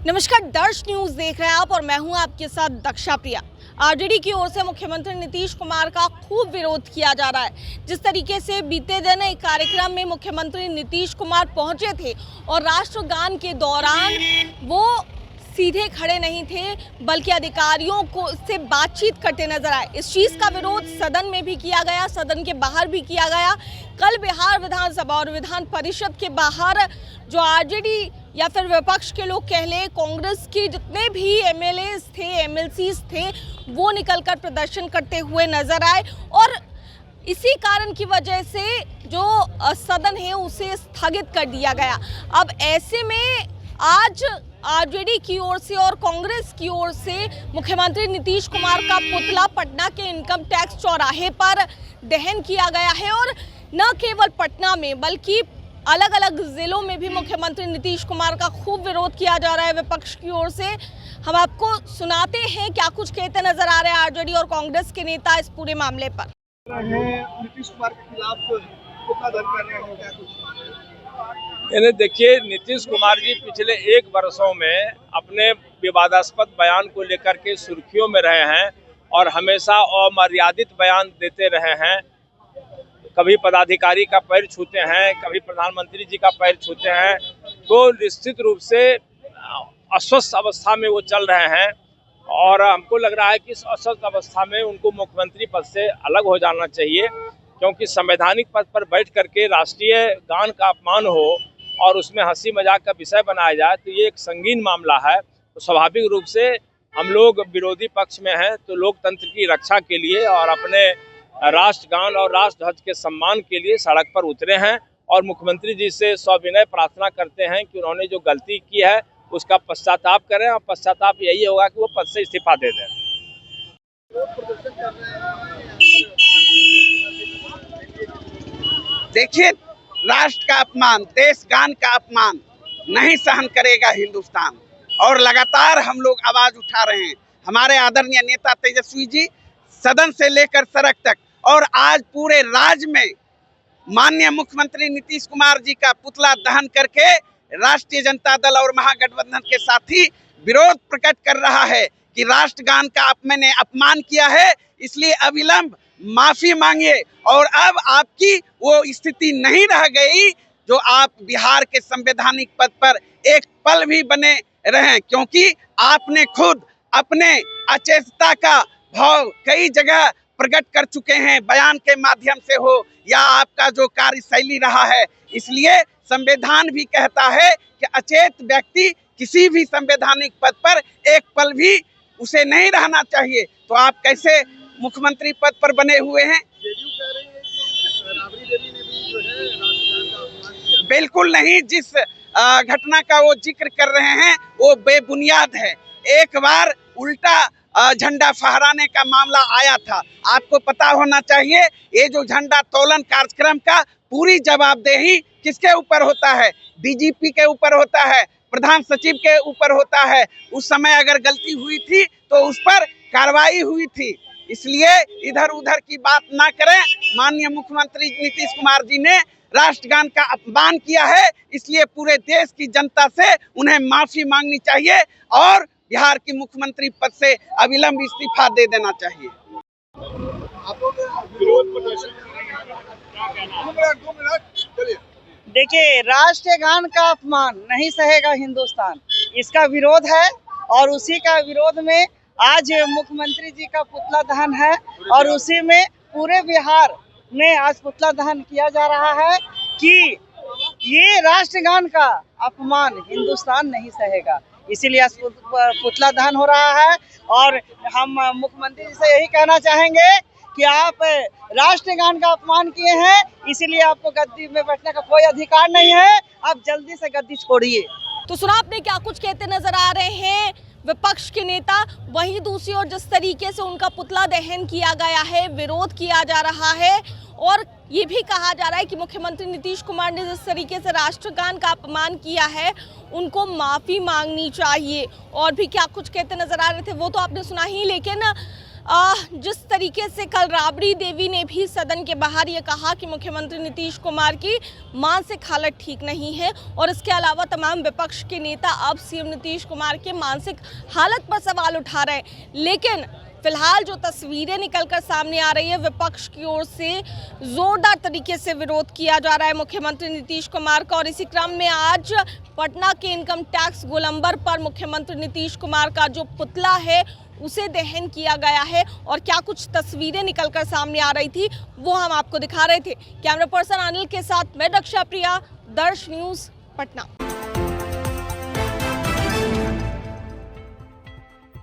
नमस्कार, दर्श न्यूज देख रहे हैं आप और मैं हूं आपके साथ दक्षा प्रिया। आरजेडी की ओर से मुख्यमंत्री नीतीश कुमार का खूब विरोध किया जा रहा है। जिस तरीके से बीते दिन एक कार्यक्रम में मुख्यमंत्री नीतीश कुमार पहुंचे थे और राष्ट्रगान के दौरान वो सीधे खड़े नहीं थे बल्कि अधिकारियों को से बातचीत करते नजर आए। इस चीज का विरोध सदन में भी किया गया, सदन के बाहर भी किया गया। कल बिहार विधानसभा और विधान परिषद के बाहर जो आरजेडी या फिर विपक्ष के लोग कह ले, कांग्रेस के जितने भी एमएलए थे, एमएलसीज थे, वो निकलकर प्रदर्शन करते हुए नजर आए और इसी कारण की वजह से जो सदन है उसे स्थगित कर दिया गया। अब ऐसे में आज आरजेडी की ओर से और कांग्रेस की ओर से मुख्यमंत्री नीतीश कुमार का पुतला पटना के इनकम टैक्स चौराहे पर दहन किया गया है और न केवल पटना में बल्कि अलग अलग जिलों में भी मुख्यमंत्री नीतीश कुमार का खूब विरोध किया जा रहा है विपक्ष की ओर से। हम आपको सुनाते हैं क्या कुछ कहते नजर आ रहे हैं आरजेडी और कांग्रेस के नेता इस पूरे मामले पर। नीतीश कुमार के खिलाफ पुतला दहन कर रहे हैं, क्या कुछ? यानी देखिए, नीतीश कुमार जी पिछले एक वर्षों में अपने विवादास्पद बयान को लेकर के सुर्खियों में रहे हैं और हमेशा अमर्यादित बयान देते रहे हैं। कभी पदाधिकारी का पैर छूते हैं, कभी प्रधानमंत्री जी का पैर छूते हैं, तो निश्चित रूप से अस्वस्थ अवस्था में वो चल रहे हैं और हमको लग रहा है कि इस अस्वस्थ अवस्था में उनको मुख्यमंत्री पद से अलग हो जाना चाहिए, क्योंकि संवैधानिक पद पर बैठ करके राष्ट्रीय गान का अपमान हो और उसमें हंसी मजाक का विषय बनाया जाए तो ये एक संगीन मामला है। तो स्वाभाविक रूप से हम लोग विरोधी पक्ष में हैं तो लोकतंत्र की रक्षा के लिए और अपने राष्ट्रगान और राष्ट्रध्वज के सम्मान के लिए सड़क पर उतरे हैं और मुख्यमंत्री जी से सविनय प्रार्थना करते हैं कि उन्होंने जो गलती की है उसका पश्चाताप करें और पश्चाताप यही होगा कि वो पद से इस्तीफा दे दें। देखिए, राष्ट्र का अपमान, देश गान का अपमान नहीं सहन करेगा हिंदुस्तान और लगातार हम लोग आवाज उठा रहे हैं। हमारे आदरणीय नेता तेजस्वी जी सदन से लेकर सड़क तक और आज पूरे राज्य में माननीय मुख्यमंत्री नीतीश कुमार जी का पुतला दहन करके राष्ट्रीय जनता दल और महागठबंधन के साथी विरोध प्रकट कर रहा है कि राष्ट्रगान का मैंने अपमान किया है, इसलिए अविलंब माफी मांगिए और अब आपकी वो स्थिति नहीं रह गई जो आप बिहार के संवैधानिक पद पर एक पल भी बने रहें, क्योंकि आपने खुद अपने अचेतता का भाव कई जगह प्रकट कर चुके हैं, बयान के माध्यम से हो या आपका जो कार्यशैली रहा है। इसलिए संविधान भी कहता है कि अचेत व्यक्ति किसी भी संवैधानिक पद पर एक पल भी उसे नहीं रहना चाहिए। तो आप कैसे मुख्यमंत्री पद पर बने हुए हैं? बिल्कुल नहीं, जिस घटना का वो जिक्र कर रहे हैं वो बेबुनियाद है। एक बार उल्टा झंडा फहराने का मामला आया था। आपको पता होना चाहिए ये जो झंडा तोलन कार्यक्रम का पूरी जवाबदेही किसके ऊपर होता है? डीजीपी के ऊपर होता है, प्रधान सचिव के ऊपर होता है। उस समय अगर गलती हुई थी तो उस पर कार्रवाई हुई थी। इसलिए इधर उधर की बात ना करें। माननीय मुख्यमंत्री नीतीश कुमार जी ने राष्ट्रगान का अपमान किया है, इसलिए पूरे देश की जनता से उन्हें माफी मांगनी चाहिए और बिहार की मुख्यमंत्री पद से अविलंब इस्तीफा दे देना चाहिए। देखिए, राष्ट्रीय गान का अपमान नहीं सहेगा हिंदुस्तान, इसका विरोध है और उसी का विरोध में आज मुख्यमंत्री जी का पुतला दहन है और उसी में पूरे बिहार में आज पुतला दहन किया जा रहा है कि ये राष्ट्रगान का अपमान हिंदुस्तान नहीं सहेगा। इसीलिए आज पुतला दहन हो रहा है और हम मुख्यमंत्री जी से यही कहना चाहेंगे कि आप राष्ट्रगान का अपमान किए हैं, इसीलिए आपको गद्दी में बैठने का कोई अधिकार नहीं है। आप जल्दी से गद्दी छोड़िए। तो सुना आपने क्या कुछ कहते नजर आ रहे हैं विपक्ष के नेता। वहीं दूसरी ओर जिस तरीके से उनका पुतला दहन किया गया है, विरोध किया जा रहा है और ये भी कहा जा रहा है कि मुख्यमंत्री नीतीश कुमार ने जिस तरीके से राष्ट्रगान का अपमान किया है उनको माफ़ी मांगनी चाहिए। और भी क्या कुछ कहते नजर आ रहे थे वो तो आपने सुना ही, लेकिन जिस तरीके से कल राबड़ी देवी ने भी सदन के बाहर ये कहा कि मुख्यमंत्री नीतीश कुमार की मानसिक हालत ठीक नहीं है, और इसके अलावा तमाम विपक्ष के नेता अब सीएम नीतीश कुमार के मानसिक हालत पर सवाल उठा रहे हैं। लेकिन फिलहाल जो तस्वीरें निकलकर सामने आ रही है, विपक्ष की ओर से जोरदार तरीके से विरोध किया जा रहा है मुख्यमंत्री नीतीश कुमार का। और इसी क्रम में आज पटना के इनकम टैक्स गोलंबर पर मुख्यमंत्री नीतीश कुमार का जो पुतला है उसे दहन किया गया है, और क्या कुछ तस्वीरें निकलकर सामने आ रही थी वो हम आपको दिखा रहे थे। कैमरा पर्सन अनिल के साथ मैं दक्षा प्रिया, दर्श न्यूज, पटना।